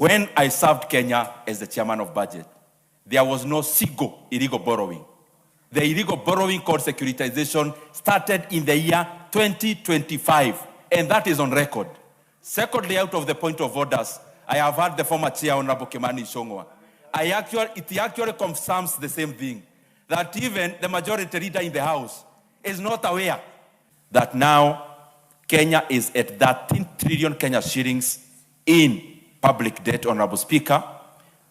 When I served Kenya as the chairman of budget, there was no single illegal borrowing. The illegal borrowing called securitization started in the year 2025, and that is on record. Secondly, out of the point of orders, I have heard the former chair, Honorable Ichungwa. It actually confirms the same thing, that even the majority leader in the House is not aware that now Kenya is at 13 trillion Kenya shillings in public debt, Honorable Speaker,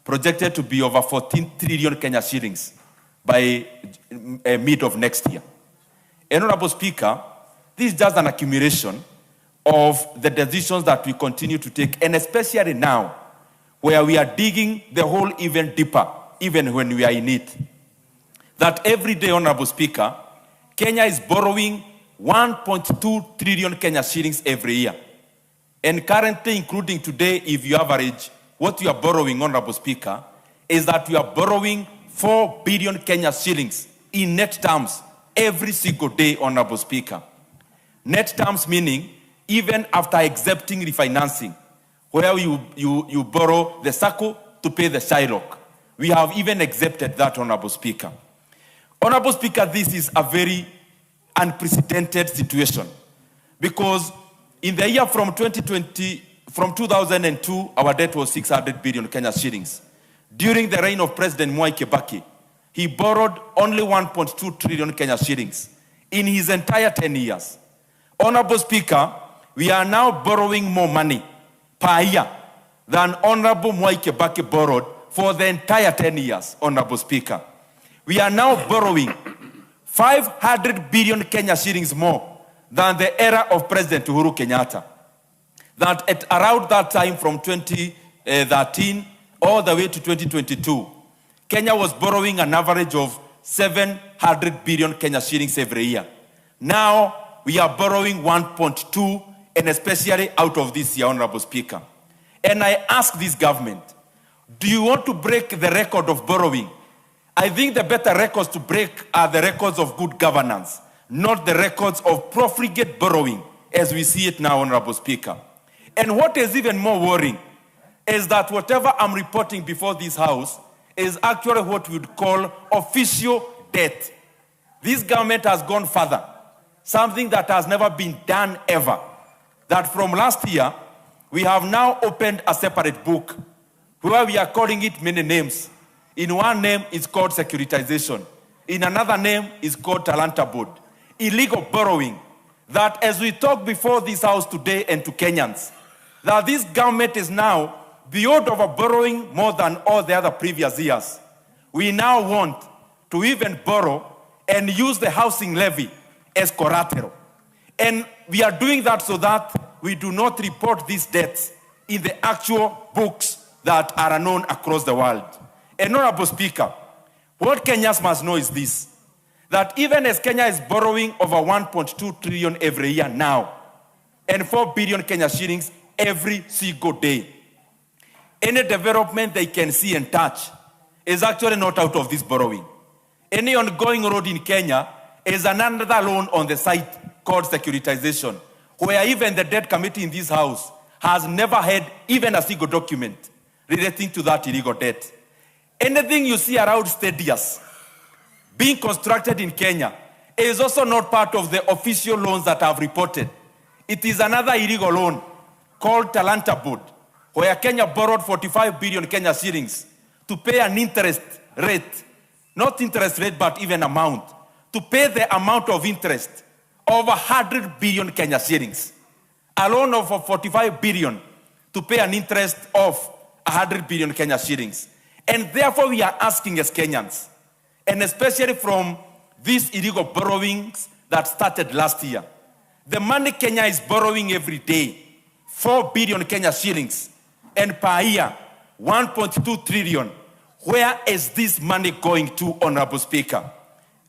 projected to be over 14 trillion Kenya shillings by mid of next year. Honorable Speaker, this is just an accumulation of the decisions that we continue to take, and especially now, where we are digging the hole even deeper, even when we are in it. That every day, Honorable Speaker, Kenya is borrowing 1.2 trillion Kenya shillings every year. And currently, including today, if you average what you are borrowing, Honorable Speaker, is that you are borrowing 4 billion Kenya shillings in net terms every single day, Honorable Speaker. Net terms meaning even after accepting refinancing, where you borrow the SACCO to pay the Shylock. We have even accepted that, Honorable Speaker. Honorable Speaker, this is a very unprecedented situation, because in the year from 2002, our debt was 600 billion Kenya shillings. During the reign of President Mwai Kibaki, he borrowed only 1.2 trillion Kenya shillings in his entire 10 years. Honorable Speaker, we are now borrowing more money per year than Honorable Mwai Kibaki borrowed for the entire 10 years, Honorable Speaker. We are now borrowing 500 billion Kenya shillings more than the era of President Uhuru Kenyatta. That at around that time, from 2013 all the way to 2022, Kenya was borrowing an average of 700 billion Kenya shillings every year. Now, we are borrowing 1.2, and especially out of this year, Honorable Speaker. And I ask this government, do you want to break the record of borrowing? I think the better records to break are the records of good governance, not the records of profligate borrowing, as we see it now, Honorable Speaker. And what is even more worrying is that whatever I'm reporting before this House is actually what we would call official debt. This government has gone further, something that has never been done ever. That from last year, we have now opened a separate book where we are calling it many names. In one name, it's called securitization. In another name, it's called Talanta Board. Illegal borrowing. That as we talk before this House today and to Kenyans, that this government is now beyond over borrowing more than all the other previous years. We now want to even borrow and use the housing levy as collateral. And we are doing that so that we do not report these debts in the actual books that are known across the world. And Honorable Speaker, what Kenyans must know is this, that even as Kenya is borrowing over 1.2 trillion every year now, and 4 billion Kenya shillings every single day, any development they can see and touch is actually not out of this borrowing. Any ongoing road in Kenya is another loan on the side called securitization, where even the debt committee in this House has never had even a single document relating to that illegal debt. Anything you see around stadiums being constructed in Kenya is also not part of the official loans that I've reported. It is another illegal loan called Talanta Board, where Kenya borrowed 45 billion Kenya shillings to pay an interest rate, not interest rate, but even amount, to pay the amount of interest of 100 billion Kenya shillings. A loan of 45 billion to pay an interest of 100 billion Kenya shillings. And therefore we are asking as Kenyans, and especially from these illegal borrowings that started last year, the money Kenya is borrowing every day, 4 billion Kenya shillings, and per year, 1.2 trillion. Where is this money going to, Honorable Speaker?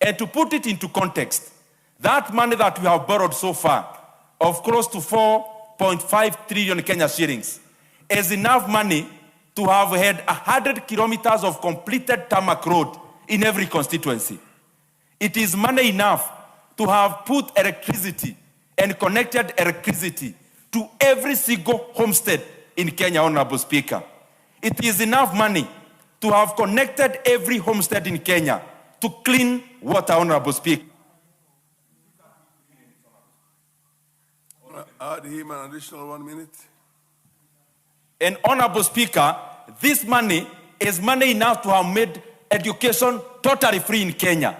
And to put it into context, that money that we have borrowed so far, of close to 4.5 trillion Kenya shillings, is enough money to have had 100 kilometers of completed tarmac road in every constituency. It is money enough to have put electricity and connected electricity to every single homestead in Kenya, Honorable Speaker. It is enough money to have connected every homestead in Kenya to clean water, Honorable Speaker. Add him an additional 1 minute. And Honorable Speaker, this money is money enough to have made education totally free in Kenya.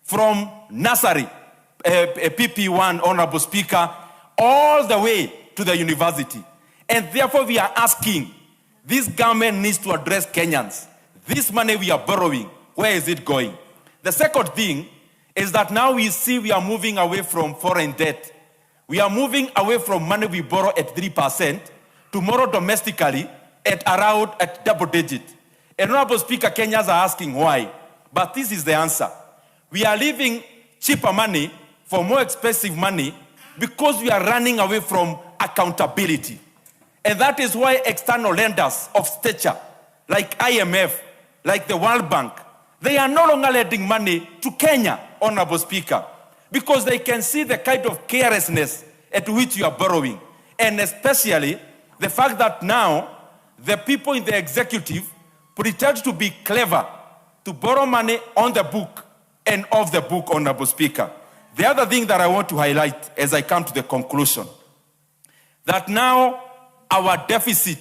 From nursery, PP1, Honorable Speaker, all the way to the university. And therefore we are asking, this government needs to address Kenyans. This money we are borrowing, where is it going? The second thing is that now we see we are moving away from foreign debt. We are moving away from money we borrow at 3% to borrow domestically at around at double digit. And Honorable Speaker, Kenyans are asking why. But this is the answer. We are leaving cheaper money for more expensive money because we are running away from accountability. And that is why external lenders of stature, like IMF, like the World Bank, they are no longer lending money to Kenya, Honorable Speaker, because they can see the kind of carelessness at which you are borrowing. And especially the fact that now the people in the executive pretend to be clever to borrow money on the book and off the book, Honorable Speaker. The other thing that I want to highlight as I come to the conclusion, that now our deficit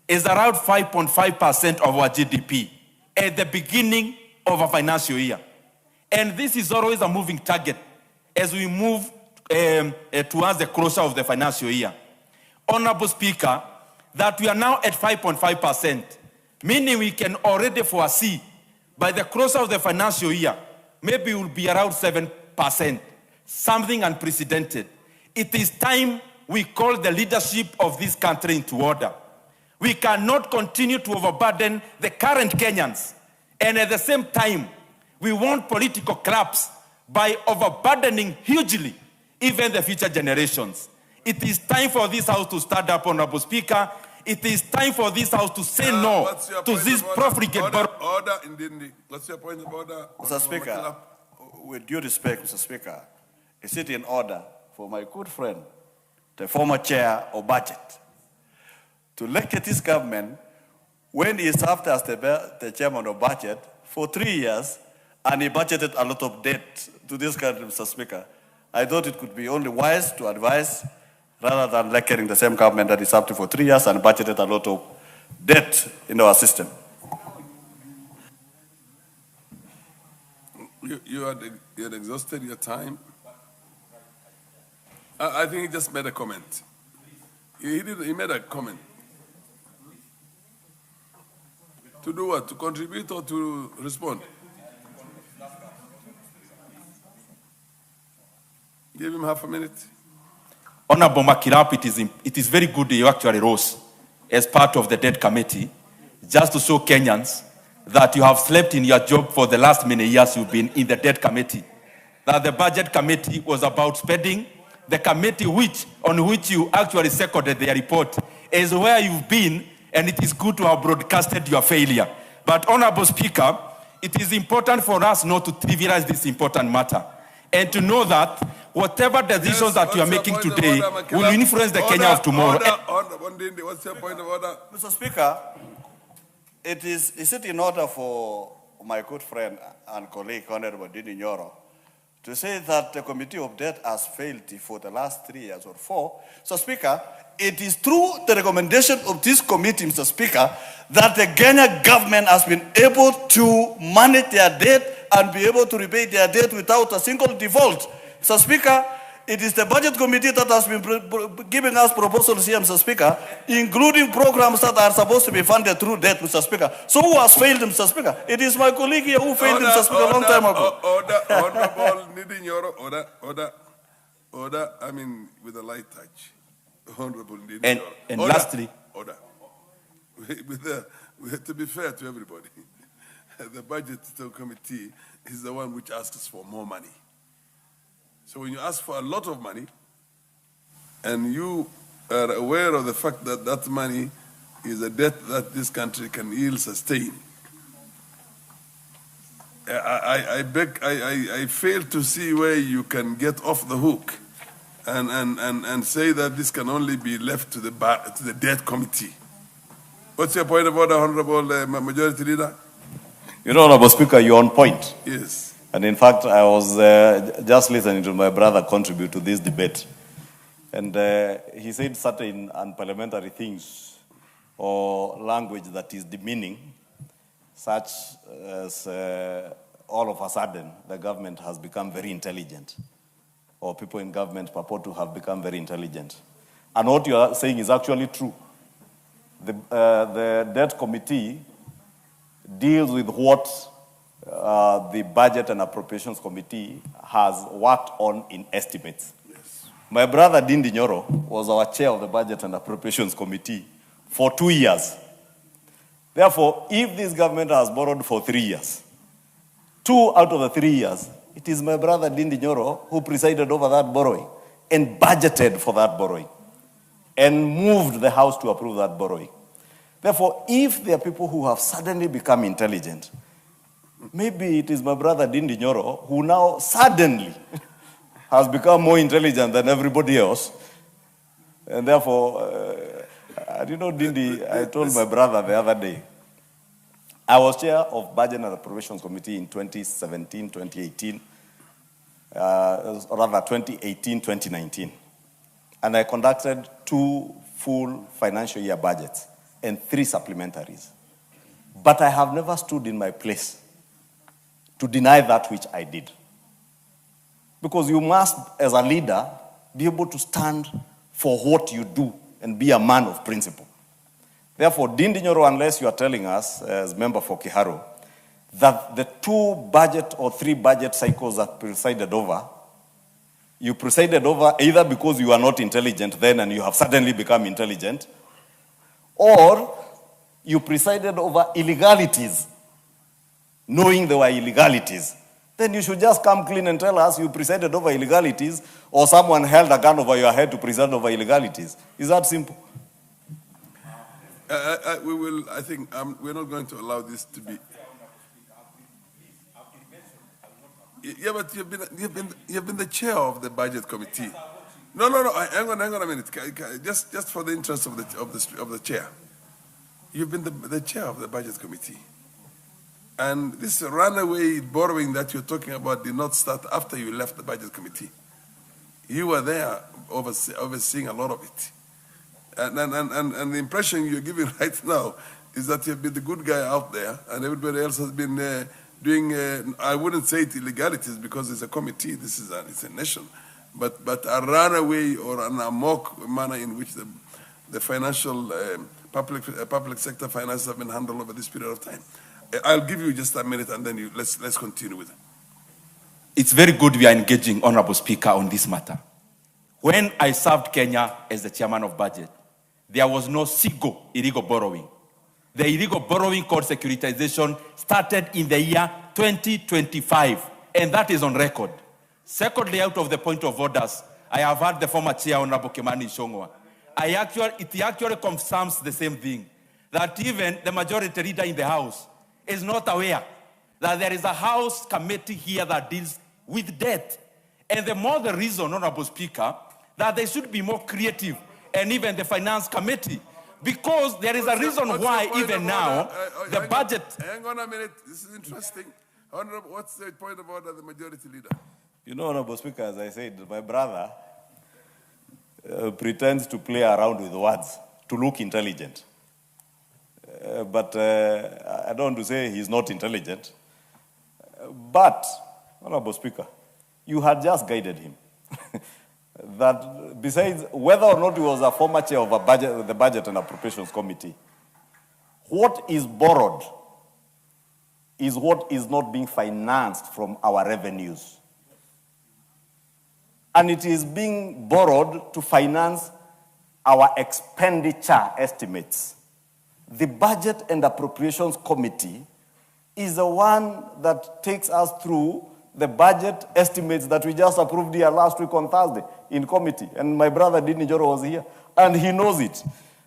is around 5.5% of our GDP at the beginning of a financial year. And this is always a moving target as we move towards the closure of the financial year. Honorable Speaker, that we are now at 5.5%, meaning we can already foresee by the closure of the financial year, maybe it will be around 7%, something unprecedented. It is time we call the leadership of this country into order. We cannot continue to overburden the current Kenyans, and at the same time, we want political collapse by overburdening hugely even the future generations. It is time for this House to stand up, Honorable Speaker. It is time for this House to say no to this profligate. Order, Ndindi. What's your point of order? Mr. Speaker, with due respect, Mr. Speaker, is it in order for my good friend, the former chair of budget, to look at this government when he served as the chairman of budget for 3 years and he budgeted a lot of debt to this country, Mr. Speaker? I thought it could be only wise to advise rather than lecturing the same government that is up to for 3 years and budgeted a lot of debt in our system. You had exhausted your time. I think he just made a comment. He made a comment. To do what? To contribute or to respond? Give him half a minute. Honorable Makirap, it is very good that you actually rose as part of the debt committee, just to show Kenyans that you have slept in your job for the last many years you've been in the debt committee. That the budget committee was about spending. The committee on which you actually seconded their report is where you've been, and it is good to have broadcasted your failure. But Honorable Speaker, it is important for us not to trivialize this important matter and to know that whatever decisions that you are making today will influence the Kenya of tomorrow. What's your point of order? Mr. Speaker, is it in order for my good friend and colleague, Honorable Ndindi Nyoro, to say that the Committee of Debt has failed for the last 3 years or 4? So, Speaker, it is through the recommendation of this committee, Mr. Speaker, that the Kenya government has been able to manage their debt and be able to repay their debt without a single default. Mr. Speaker, it is the budget committee that has been giving us proposals here, Mr. Speaker, including programs that are supposed to be funded through debt, Mr. Speaker. So who has failed, Mr. Speaker? It is my colleague here who failed, Mr. Speaker, a long time ago. Honorable Ndindi Nyoro, order, I mean, with a light touch. Honorable Ndindi Nyoro. And lastly, order. To be fair to everybody, the budget committee is the one which asks for more money. So when you ask for a lot of money, and you are aware of the fact that that money is a debt that this country can ill sustain, I fail to see where you can get off the hook and say that this can only be left to the debt committee. What's your point of order, Honorable Majority Leader? You know, Honorable Speaker, you're on point. Yes. And in fact, I was just listening to my brother contribute to this debate. And he said certain unparliamentary things or language that is demeaning, such as all of a sudden the government has become very intelligent, or people in government purport to have become very intelligent. And what you are saying is actually true. The debt committee deals with what the Budget and Appropriations Committee has worked on in estimates. Yes. My brother Ndindi Nyoro was our chair of the Budget and Appropriations Committee for 2 years. Therefore, if this government has borrowed for 3 years, 2 out of the 3 years, it is my brother Ndindi Nyoro who presided over that borrowing and budgeted for that borrowing and moved the House to approve that borrowing. Therefore, if there are people who have suddenly become intelligent, maybe it is my brother Ndindi Nyoro who now suddenly has become more intelligent than everybody else. And therefore, Ndindi, I told my brother the other day, I was chair of Budget and Appropriations Committee in 2017, 2018, rather 2018, 2019. And I conducted 2 full financial year budgets and 3 supplementaries. But I have never stood in my place to deny that which I did. Because you must, as a leader, be able to stand for what you do and be a man of principle. Therefore, Ndindi Nyoro, unless you are telling us, as member for Kiharu, that the 2 budget or 3 budget cycles that presided over, you presided over either because you are not intelligent then and you have suddenly become intelligent, or you presided over illegalities, knowing there were illegalities. Then you should just come clean and tell us you presided over illegalities, or someone held a gun over your head to preside over illegalities. Is that simple? I think we're not going to allow this to be. Yeah, but you've been the chair of the budget committee. No. Hang on a minute. Just for the interest of the chair, you've been the chair of the budget committee, and this runaway borrowing that you're talking about did not start after you left the budget committee. You were there overseeing a lot of it, and the impression you're giving right now is that you've been the good guy out there, and everybody else has been. Doing, I wouldn't say it illegalities because it's a committee, it's a nation, but a runaway or an amok manner in which the financial, public sector finances have been handled over this period of time. I'll give you just a minute and then let's continue with it. It's very good we are engaging, Honorable Speaker, on this matter. When I served Kenya as the chairman of budget, there was no single illegal borrowing. The illegal borrowing called securitization started in the year 2025, and that is on record. Secondly, out of the point of orders, I have heard the former chair, Honorable Ichungwa. It actually confirms the same thing, that even the majority leader in the House is not aware that there is a House committee here that deals with debt. And the more the reason, Honorable Speaker, that they should be more creative, and even the Finance Committee, because there is a reason why even now the budget... Hang on a minute, this is interesting. Honorable, what's the point of order, the majority leader? You know, Honorable Speaker, as I said, my brother pretends to play around with words to look intelligent. But I don't want to say he's not intelligent. But, Honorable Speaker, you had just guided him. That besides whether or not he was a former chair of the Budget and Appropriations Committee, what is borrowed is what is not being financed from our revenues. And it is being borrowed to finance our expenditure estimates. The Budget and Appropriations Committee is the one that takes us through the budget estimates that we just approved here last week on Thursday in committee. And my brother Ndindi Nyoro was here, and he knows it.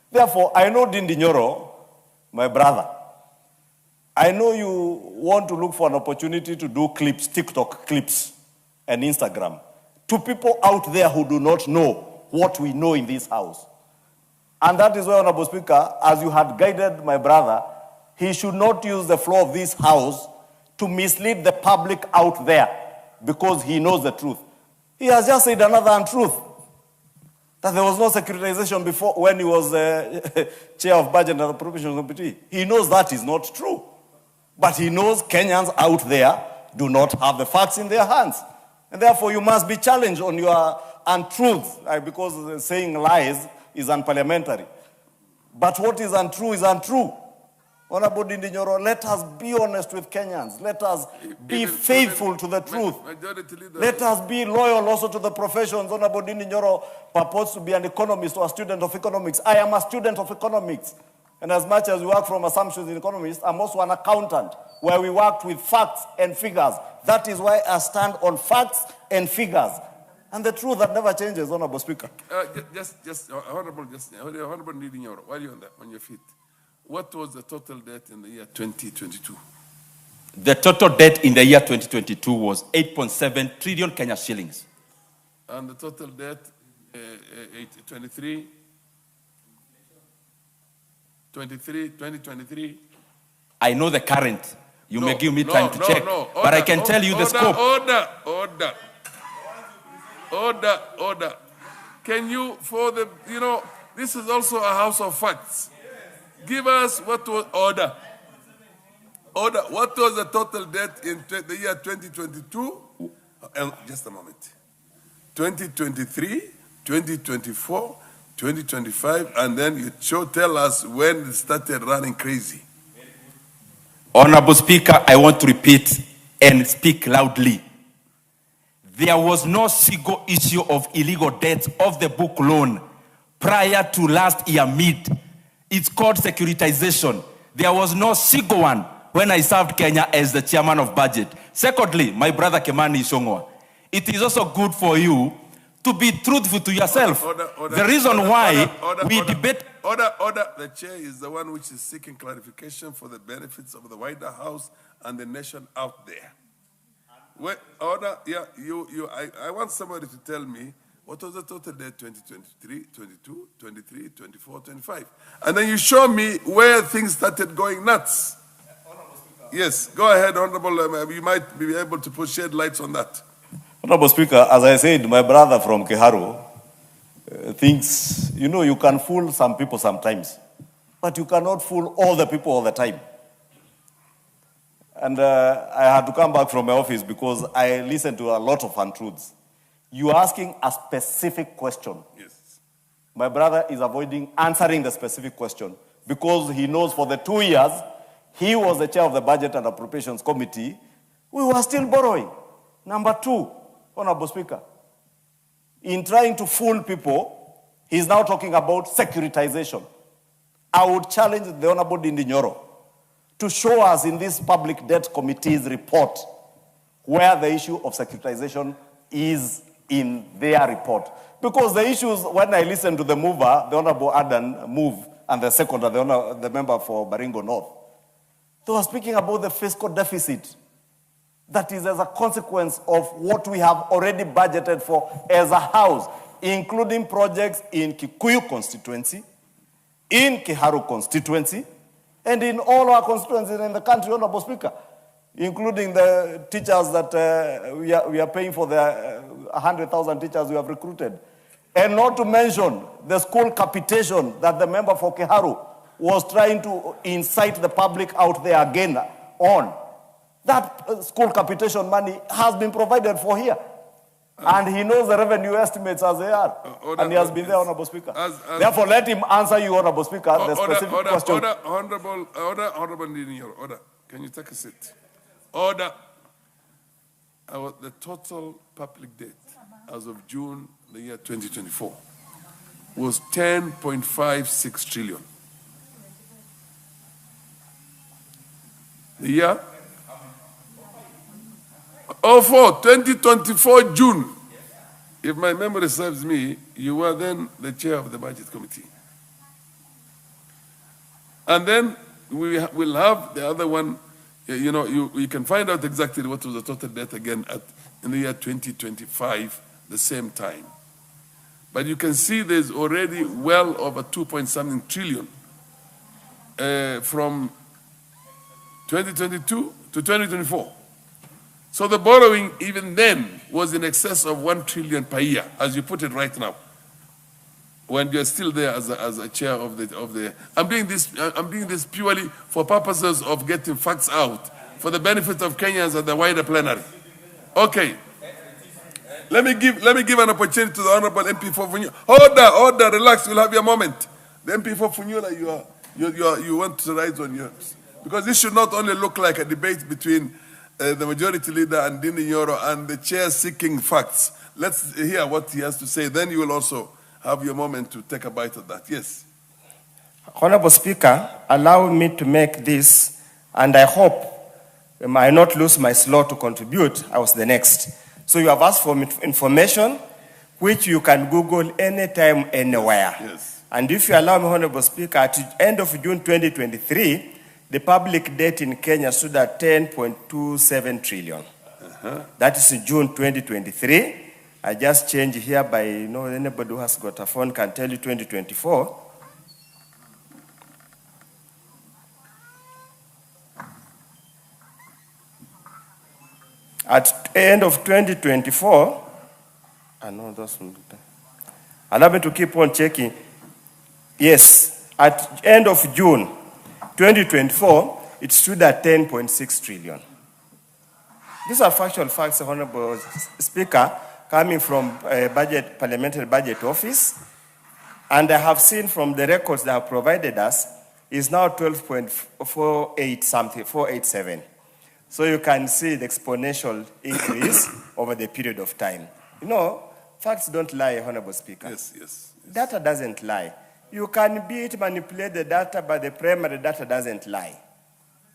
Therefore, I know Ndindi Nyoro, my brother. I know you want to look for an opportunity to do clips, TikTok clips, and Instagram, to people out there who do not know what we know in this house. And that is why, Honorable Speaker, as you had guided my brother, he should not use the floor of this House to mislead the public out there because he knows the truth. He has just said another untruth, that there was no securitization before when he was chair of Budget and Appropriations Committee. He knows that is not true. But he knows Kenyans out there do not have the facts in their hands. And therefore, you must be challenged on your untruths, because saying lies is unparliamentary. But what is untrue is untrue. Honorable Ndindi Nyoro, let us be honest with Kenyans. Let us be faithful to the truth. Let us be loyal also to the professions. Honorable Ndindi Nyoro purports to be an economist or a student of economics. I am a student of economics. And as much as we work from assumptions in economics, I'm also an accountant where we worked with facts and figures. That is why I stand on facts and figures. And the truth that never changes, Honorable Speaker. Honorable Ndindi Nyoro, while you're on your feet, what was the total debt in the year 2022? The total debt in the year 2022 was 8.7 trillion Kenya shillings. And the total debt, 2023? 2023? I know the current. You may give me time to check. But I can tell you the scope. Order. Can you, this is also a house of facts. Give us what was order. What was the total debt in the year 2022? Just a moment. 2023, 2024, 2025, and then you tell us when it started running crazy. Honorable Speaker, I want to repeat and speak loudly. There was no single issue of illegal debt of the book loan prior to last year mid. It's called securitization. There was no single one when I served Kenya as the chairman of budget. Secondly, my brother Kemani Ichungwa, it is also good for you to be truthful to yourself. The reason why we debate... Order. The chair is the one which is seeking clarification for the benefits of the wider house and the nation out there. I want somebody to tell me what was the total debt 2023, 22, 23, 24, 25. And then you show me where things started going nuts. Yes, go ahead, Honorable. You might be able to shed lights on that. Honorable Speaker, as I said, my brother from Kiharu thinks, you can fool some people sometimes, but you cannot fool all the people all the time. And I had to come back from my office because I listened to a lot of untruths. You are asking a specific question. Yes. My brother is avoiding answering the specific question because he knows for the 2 years he was the chair of the Budget and Appropriations Committee, we were still borrowing. Number two, Honorable Speaker, in trying to fool people, he's now talking about securitization. I would challenge the Honorable Ndindi Nyoro to show us in this Public Debt Committee's report where the issue of securitization is in their report. Because the issues, when I listened to the mover, the Honorable Adan move, and the second, the member for Baringo North, they were speaking about the fiscal deficit that is as a consequence of what we have already budgeted for as a house, including projects in Kikuyu constituency, in Kiharu constituency, and in all our constituencies in the country, Honorable Speaker, including the teachers that we are paying for the 100,000 teachers we have recruited. And not to mention the school capitation that the member for Kiharu was trying to incite the public out there again on. That school capitation money has been provided for here. And he knows the revenue estimates as they are. And he has been there, Honorable Speaker. Therefore, let him answer you, Honorable Speaker, the specific question. Honorable Ndindi Nyoro, order. Can you take a seat? Order. The total public debt as of June the year 2024 was 10.56 trillion. The year? 2024 June. If my memory serves me, you were then the chair of the Budget Committee. And then we will have the other one. You can find out exactly what was the total debt again in the year 2025, the same time. But you can see there's already well over 2.something trillion from 2022 to 2024. So the borrowing even then was in excess of 1 trillion per year, as you put it right now, when you're still there as a chair of the. I'm doing this purely for purposes of getting facts out for the benefit of Kenyans and the wider plenary. Okay. Let me give an opportunity to the Honorable MP for Funyula. Order, relax, you'll have your moment. The MP for Funyula, you want to rise on yours. Because this should not only look like a debate between the majority leader and Ndindi Nyoro and the chair seeking facts. Let's hear what he has to say. Then you will also have your moment to take a bite of that. Yes. Honorable Speaker, allow me to make this, and I hope I might not lose my slot to contribute. I was the next. So you have asked for information which you can Google anytime, anywhere. Yes. And if you allow me, Honorable Speaker, at the end of June 2023, the public debt in Kenya stood at 10.27 trillion. That is in June 2023. I just changed here by, anybody who has got a phone can tell you 2024. At the end of 2024, allow me to keep on checking. Yes, at the end of June 2024, it stood at 10.6 trillion. These are factual facts, Honorable Speaker, coming from Parliamentary Budget Office. And I have seen from the records they have provided us, is now 12.48 something, 487. So you can see the exponential increase over the period of time. Facts don't lie, Honorable Speaker. Yes. Data doesn't lie. You can manipulate the data, but the primary data doesn't lie.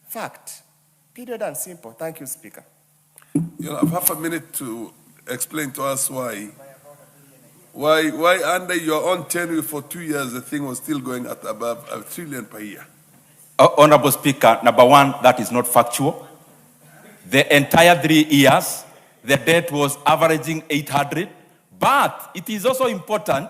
Fact. Period and simple. Thank you, Speaker. You'll have half a minute to explain to us why under your own tenure for 2 years, the thing was still going at above 1 trillion per year. Honorable Speaker, number one, that is not factual. The entire 3 years, the debt was averaging 800. But it is also important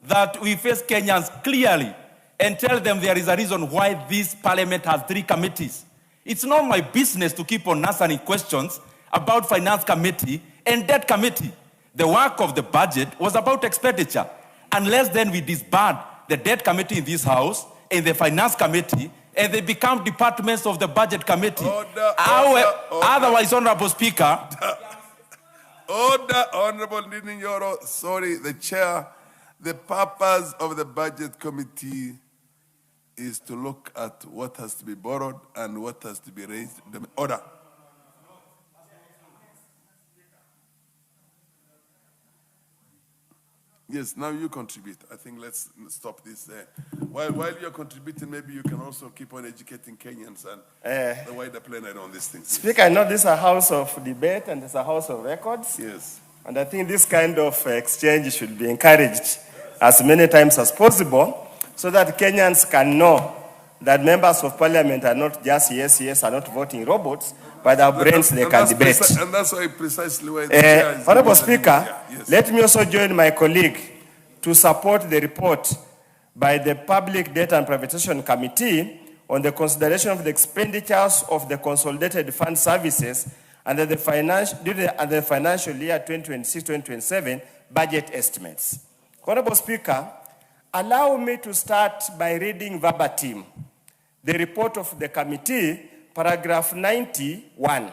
that we face Kenyans clearly and tell them there is a reason why this parliament has 3 committees. It's not my business to keep on answering questions about finance committee and debt committee. The work of the budget was about expenditure. Unless then we disband the debt committee in this house and the finance committee, and they become departments of the budget committee. Order. Otherwise, Honorable Speaker. Order, Honorable Ndindi Nyoro. Sorry, the chair. The purpose of the budget committee is to look at what has to be borrowed and what has to be raised. Order. Yes, now you contribute. I think let's stop this there. While you're contributing, maybe you can also keep on educating Kenyans and the wider plenary on these things. Speaker, I know this is a house of debate and it's a house of records. Yes. And I think this kind of exchange should be encouraged as many times as possible so that Kenyans can know that members of parliament are not just yes, are not voting robots, but our brains they can debate. And that's why precisely why the chair is Honorable Speaker, yes. Let me also join my colleague to support the report by the Public Debt and Privatization Committee on the consideration of the expenditures of the Consolidated Fund Services under the financial year 2026-2027 budget estimates. Honorable Speaker, allow me to start by reading verbatim the report of the committee, paragraph 91.